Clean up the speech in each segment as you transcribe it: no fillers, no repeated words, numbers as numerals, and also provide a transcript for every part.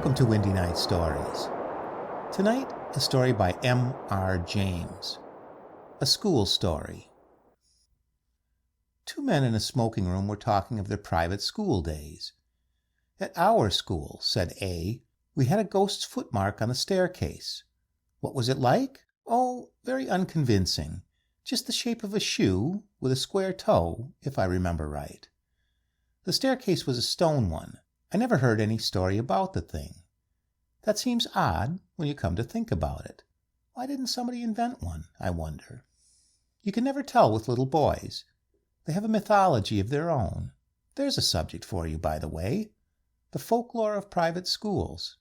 Welcome to Windy Night Stories. Tonight, a story by M.R. James. A school story. Two men in a smoking room were talking of their private school days. At our school, said A, we had a ghost's footmark on the staircase. What was it like? Oh, very unconvincing. Just the shape of a shoe with a square toe, if I remember right. The staircase was a stone one. I never heard any story about the thing. That seems odd when you come to think about it. Why didn't somebody invent one, I wonder? You can never tell with little boys. They have a mythology of their own. There's a subject for you, by the way. The folklore of private schools.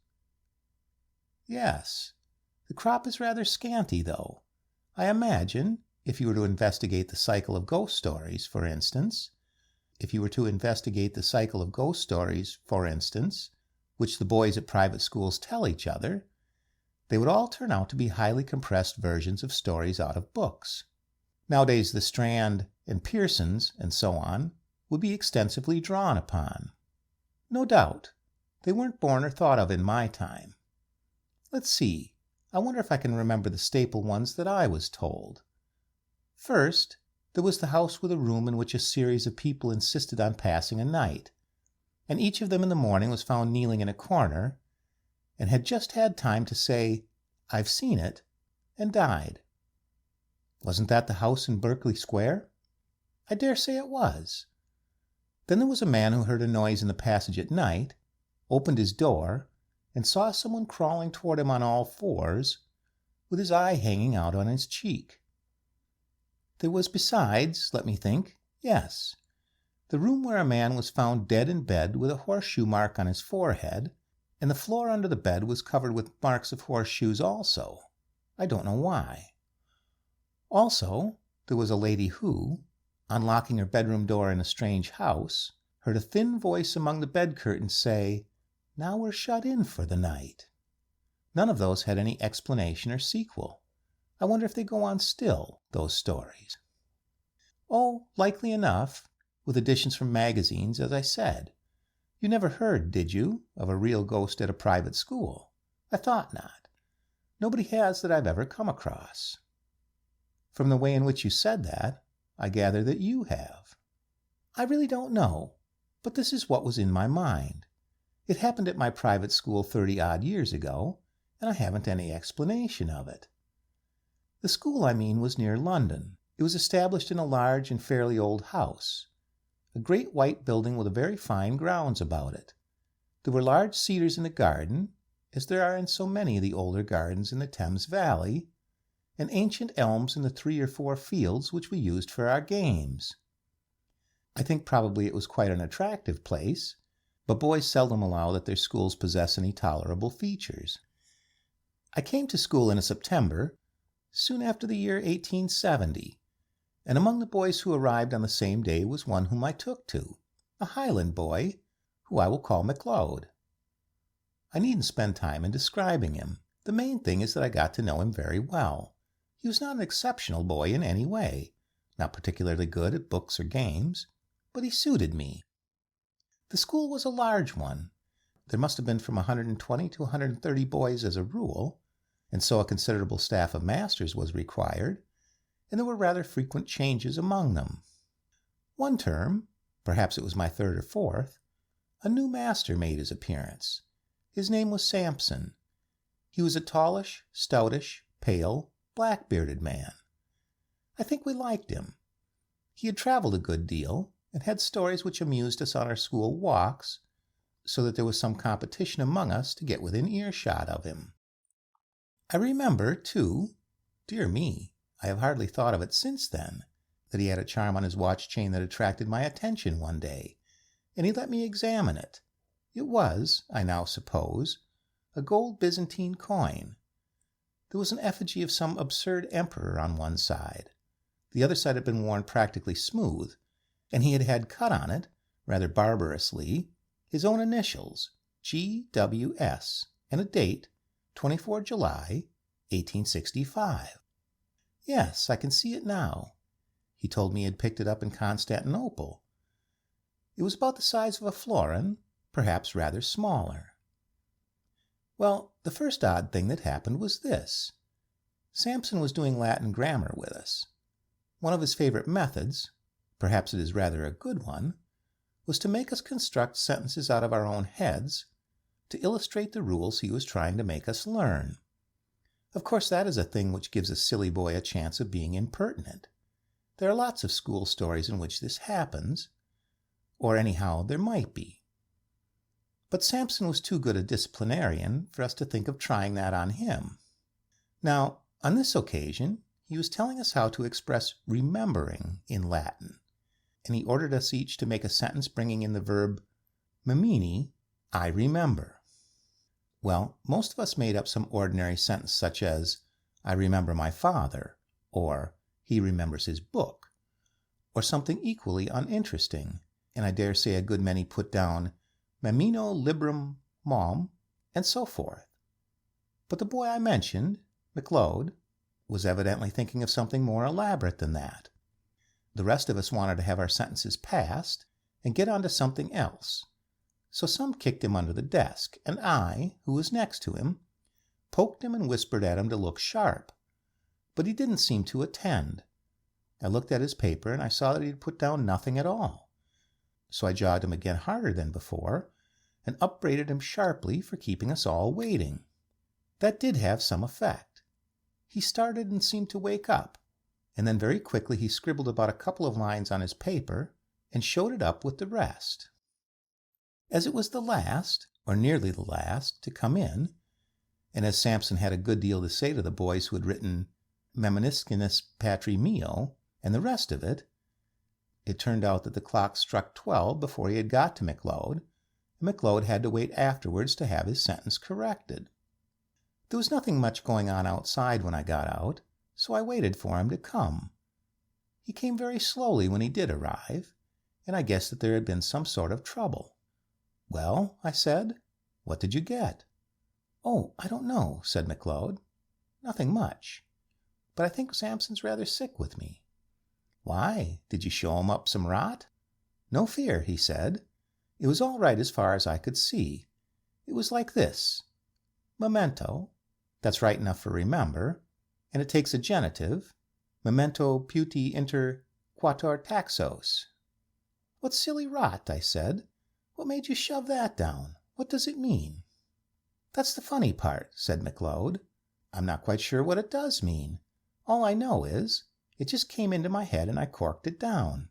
Yes, the crop is rather scanty, though. I imagine, if you were to investigate the cycle of ghost stories, for instance, which the boys at private schools tell each other, they would all turn out to be highly compressed versions of stories out of books. Nowadays the Strand and Pearsons and so on would be extensively drawn upon. No doubt. They weren't born or thought of in my time. Let's see. I wonder if I can remember the staple ones that I was told. First, there was the house with a room in which a series of people insisted on passing a night, and each of them in the morning was found kneeling in a corner, and had just had time to say, "I've seen it," and died. Wasn't that the house in Berkeley Square? I dare say it was. Then there was a man who heard a noise in the passage at night, opened his door, and saw someone crawling toward him on all fours, with his eye hanging out on his cheek. There was besides, let me think, yes, the room where a man was found dead in bed with a horseshoe mark on his forehead, and the floor under the bed was covered with marks of horseshoes also. I don't know why. Also, there was a lady who, unlocking her bedroom door in a strange house, heard a thin voice among the bed curtains say, "Now we're shut in for the night." None of those had any explanation or sequel. I wonder if they go on still, those stories. Oh, likely enough, with additions from magazines, as I said. You never heard, did you, of a real ghost at a private school? I thought not. Nobody has that I've ever come across. From the way in which you said that, I gather that you have. I really don't know, but this is what was in my mind. It happened at my private school 30-odd years ago, and I haven't any explanation of it. The school, I mean, was near London. It was established in a large and fairly old house, a great white building with a very fine grounds about it. There were large cedars in the garden, as there are in so many of the older gardens in the Thames Valley, and ancient elms in the 3 or 4 fields which we used for our games. I think probably it was quite an attractive place, but boys seldom allow that their schools possess any tolerable features. I came to school in September, soon after the year 1870, and among the boys who arrived on the same day was one whom I took to, a Highland boy, who I will call MacLeod. I needn't spend time in describing him. The main thing is that I got to know him very well. He was not an exceptional boy in any way, not particularly good at books or games, but he suited me. The school was a large one. There must have been from 120 to 130 boys as a rule, and so a considerable staff of masters was required, and there were rather frequent changes among them. One term, perhaps it was my 3rd or 4th, a new master made his appearance. His name was Sampson. He was a tallish, stoutish, pale, black-bearded man. I think we liked him. He had traveled a good deal, and had stories which amused us on our school walks, so that there was some competition among us to get within earshot of him. I remember, too, dear me, I have hardly thought of it since then, that he had a charm on his watch chain that attracted my attention one day, and he let me examine it. It was, I now suppose, a gold Byzantine coin. There was an effigy of some absurd emperor on one side. The other side had been worn practically smooth, and he had had cut on it, rather barbarously, his own initials, G.W.S., and a date, 24 July, 1865. Yes, I can see it now. He told me he had picked it up in Constantinople. It was about the size of a florin, perhaps rather smaller. Well, the first odd thing that happened was this. Sampson was doing Latin grammar with us. One of his favorite methods, perhaps it is rather a good one, was to make us construct sentences out of our own heads to illustrate the rules he was trying to make us learn. Of course, that is a thing which gives a silly boy a chance of being impertinent. There are lots of school stories in which this happens, or anyhow there might be. But Sampson was too good a disciplinarian for us to think of trying that on him. Now, on this occasion, he was telling us how to express remembering in Latin, and he ordered us each to make a sentence bringing in the verb memini, I remember. Well, most of us made up some ordinary sentence such as, I remember my father, or he remembers his book, or something equally uninteresting, and I dare say a good many put down memino librum mom, and so forth. But the boy I mentioned, McLeod, was evidently thinking of something more elaborate than that. The rest of us wanted to have our sentences passed and get on to something else. So some kicked him under the desk, and I, who was next to him, poked him and whispered at him to look sharp. But he didn't seem to attend. I looked at his paper, and I saw that he had put down nothing at all. So I jogged him again harder than before, and upbraided him sharply for keeping us all waiting. That did have some effect. He started and seemed to wake up, and then very quickly he scribbled about a couple of lines on his paper and showed it up with the rest. As it was the last, or nearly the last, to come in, and as Sampson had a good deal to say to the boys who had written Memoniscinus Patri Meo and the rest of it, it turned out that the clock struck 12 before he had got to McLeod, and McLeod had to wait afterwards to have his sentence corrected. There was nothing much going on outside when I got out, so I waited for him to come. He came very slowly when he did arrive, and I guessed that there had been some sort of trouble. Well, I said, what did you get? Oh, I don't know, said McLeod. Nothing much. But I think Sampson's rather sick with me. Why, did you show him up some rot? No fear, he said. It was all right as far as I could see. It was like this. Memento, that's right enough for remember, and it takes a genitive. Memento puti inter quator taxos. What silly rot, I said. What made you shove that down? What does it mean? That's the funny part, said McLeod. I'm not quite sure what it does mean. All I know is, it just came into my head and I corked it down.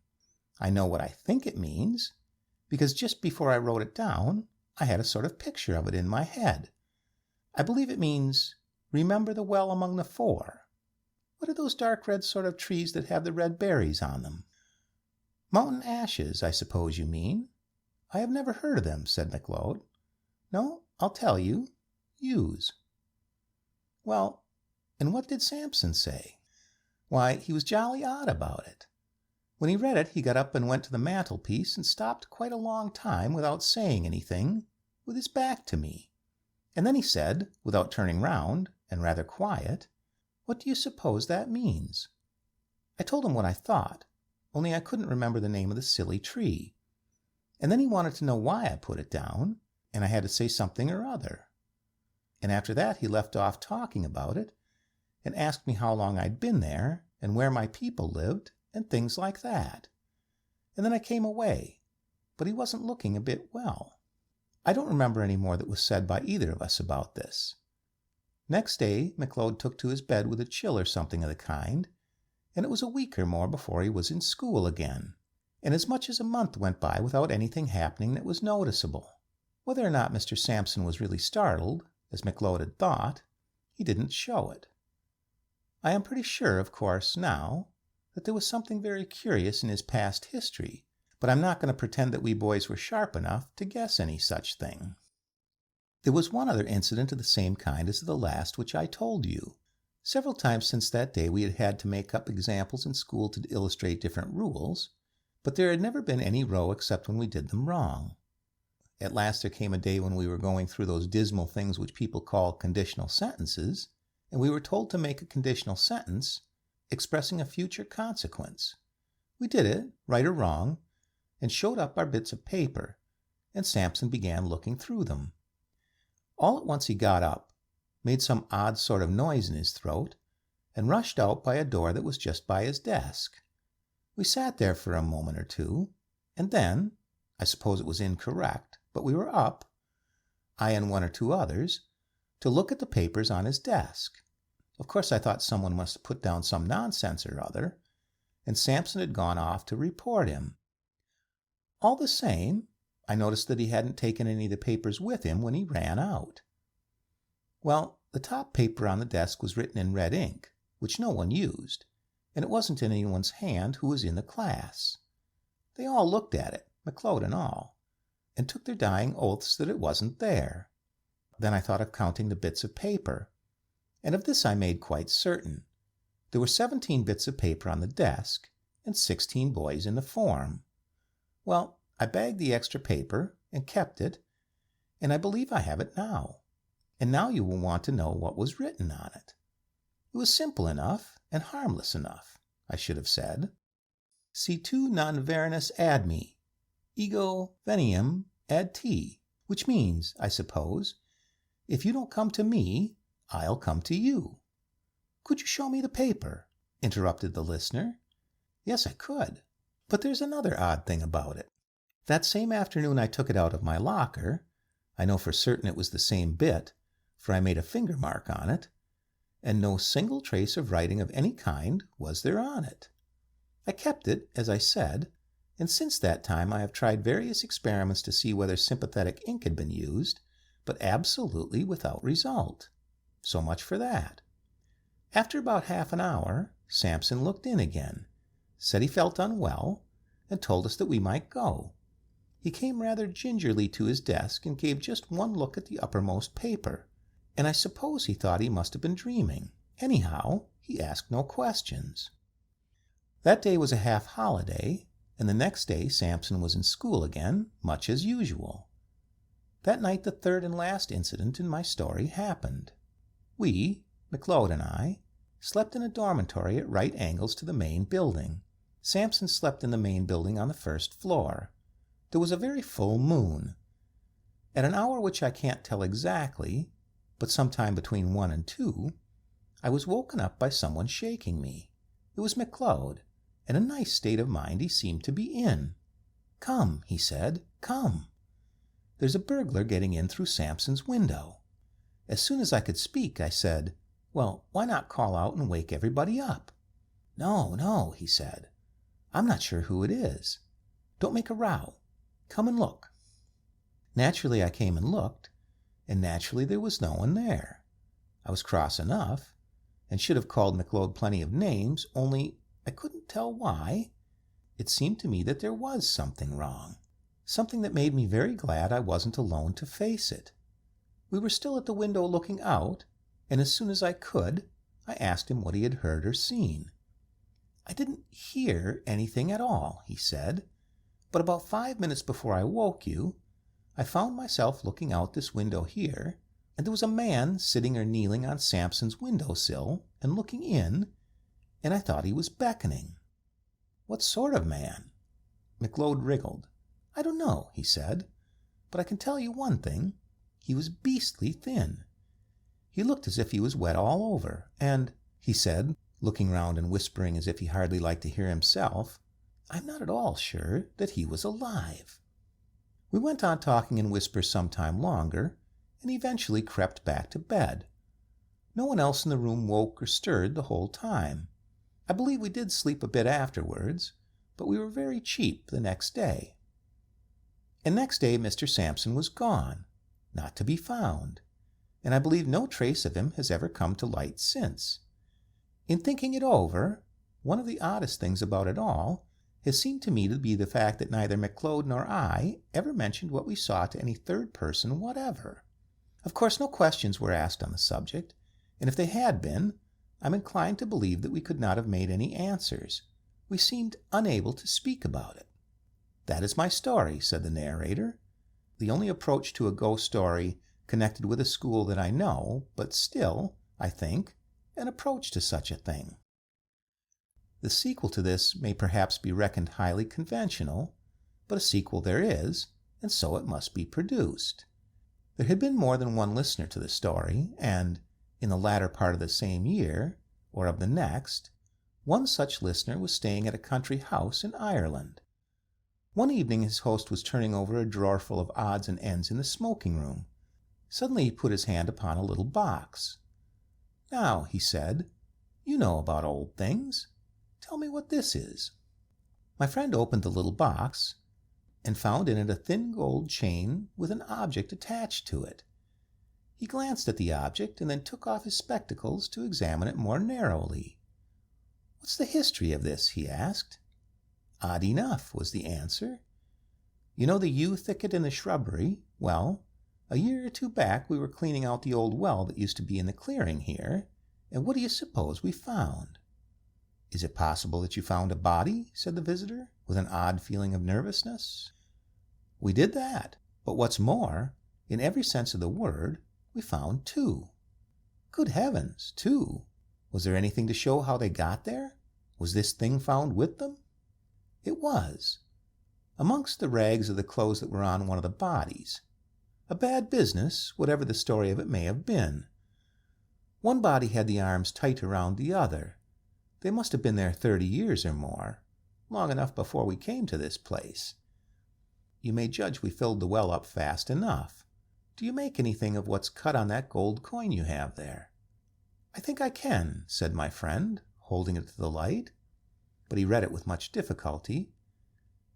I know what I think it means, because just before I wrote it down, I had a sort of picture of it in my head. I believe it means, remember the well among the four. What are those dark red sort of trees that have the red berries on them? Mountain ashes, I suppose you mean. I have never heard of them, said McLeod. No, I'll tell you. Yews. Well, and what did Sampson say? Why, he was jolly odd about it. When he read it, he got up and went to the mantelpiece and stopped quite a long time without saying anything, with his back to me. And then he said, without turning round, and rather quiet, what do you suppose that means? I told him what I thought, only I couldn't remember the name of the silly tree. And then he wanted to know why I put it down, and I had to say something or other. And after that he left off talking about it, and asked me how long I'd been there, and where my people lived, and things like that. And then I came away, but he wasn't looking a bit well. I don't remember any more that was said by either of us about this. Next day McLeod took to his bed with a chill or something of the kind, and it was a week or more before he was in school again. And as much as a month went by without anything happening that was noticeable. Whether or not Mr. Sampson was really startled, as McLeod had thought, he didn't show it. I am pretty sure, of course, now, that there was something very curious in his past history, but I'm not going to pretend that we boys were sharp enough to guess any such thing. There was one other incident of the same kind as the last which I told you. Several times since that day we had had to make up examples in school to illustrate different rules, but there had never been any row except when we did them wrong. At last there came a day when we were going through those dismal things which people call conditional sentences, and we were told to make a conditional sentence expressing a future consequence. We did it, right or wrong, and showed up our bits of paper, and Sampson began looking through them. All at once he got up, made some odd sort of noise in his throat, and rushed out by a door that was just by his desk. We sat there for a moment or two, and then, I suppose it was incorrect, but we were up, I and one or two others, to look at the papers on his desk. Of course, I thought someone must have put down some nonsense or other, and Sampson had gone off to report him. All the same, I noticed that he hadn't taken any of the papers with him when he ran out. Well, the top paper on the desk was written in red ink, which no one used, and it wasn't in anyone's hand who was in the class. They all looked at it, McLeod and all, and took their dying oaths that it wasn't there. Then I thought of counting the bits of paper, and of this I made quite certain. There were 17 bits of paper on the desk, and 16 boys in the form. Well, I bagged the extra paper and kept it, and I believe I have it now. And now you will want to know what was written on it. It was simple enough and harmless enough, I should have said. Si tu non venis ad me, ego veniam ad te, which means, I suppose, if you don't come to me, I'll come to you. Could you show me the paper? Interrupted the listener. Yes, I could. But there's another odd thing about it. That same afternoon I took it out of my locker. I know for certain it was the same bit, for I made a finger mark on it, and no single trace of writing of any kind was there on it. I kept it, as I said, and since that time I have tried various experiments to see whether sympathetic ink had been used, but absolutely without result. So much for that. After about half an hour, Sampson looked in again, said he felt unwell, and told us that we might go. He came rather gingerly to his desk and gave just one look at the uppermost paper, and I suppose he thought he must have been dreaming. Anyhow, he asked no questions. That day was a half-holiday, and the next day Sampson was in school again, much as usual. That night the third and last incident in my story happened. We, McLeod and I, slept in a dormitory at right angles to the main building. Sampson slept in the main building on the first floor. There was a very full moon. At an hour which I can't tell exactly, but sometime between 1 and 2, I was woken up by someone shaking me. It was McLeod, and a nice state of mind he seemed to be in. "Come," he said, "come. There's a burglar getting in through Sampson's window." As soon as I could speak, I said, "Well, why not call out and wake everybody up?" "No, no," he said. "I'm not sure who it is. Don't make a row. Come and look." Naturally, I came and looked, and naturally there was no one there. I was cross enough, and should have called McLeod plenty of names, only I couldn't tell why. It seemed to me that there was something wrong, something that made me very glad I wasn't alone to face it. We were still at the window looking out, and as soon as I could, I asked him what he had heard or seen. "I didn't hear anything at all," he said, "but about 5 minutes before I woke you, I found myself looking out this window here, and there was a man sitting or kneeling on Sampson's window-sill and looking in, and I thought he was beckoning." "What sort of man?" McLeod wriggled. "I don't know," he said, "but I can tell you one thing. He was beastly thin. He looked as if he was wet all over, and," he said, looking round and whispering as if he hardly liked to hear himself, "I'm not at all sure that he was alive." We went on talking in whispers some time longer, and eventually crept back to bed. No one else in the room woke or stirred the whole time. I believe we did sleep a bit afterwards, but we were very cheap the next day. And next day Mr. Sampson was gone, not to be found, and I believe no trace of him has ever come to light since. In thinking it over, one of the oddest things about it all has seemed to me to be the fact that neither McLeod nor I ever mentioned what we saw to any third person whatever. Of course, no questions were asked on the subject, and if they had been, I'm inclined to believe that we could not have made any answers. We seemed unable to speak about it. "That is my story," said the narrator. "The only approach to a ghost story connected with a school that I know, but still, I think, an approach to such a thing. The sequel to this may perhaps be reckoned highly conventional, but a sequel there is, and so it must be produced. There had been more than one listener to the story, and in the latter part of the same year, or of the next, one such listener was staying at a country house in Ireland. One evening his host was turning over a drawer full of odds and ends in the smoking room. Suddenly he put his hand upon a little box. "Now," he said, "you know about old things. Tell me what this is." My friend opened the little box and found in it a thin gold chain with an object attached to it. He glanced at the object and then took off his spectacles to examine it more narrowly. "What's the history of this?" he asked. "Odd enough," was the answer. "You know the yew thicket in the shrubbery? Well, a year or two back we were cleaning out the old well that used to be in the clearing here, and what do you suppose we found?" "Is it possible that you found a body?" said the visitor, with an odd feeling of nervousness. "We did that, but what's more, in every sense of the word, we found two." "Good heavens, two! Was there anything to show how they got there? Was this thing found with them?" "It was. Amongst the rags of the clothes that were on one of the bodies. A bad business, whatever the story of it may have been. One body had the arms tight around the other. They must have been there 30 years or more, long enough before we came to this place. You may judge we filled the well up fast enough. Do you make anything of what's cut on that gold coin you have there?" "I think I can," said my friend, holding it to the light. But he read it with much difficulty.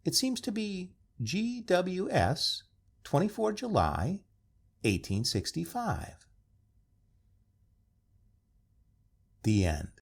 "It seems to be GWS, 24 July, 1865. The end.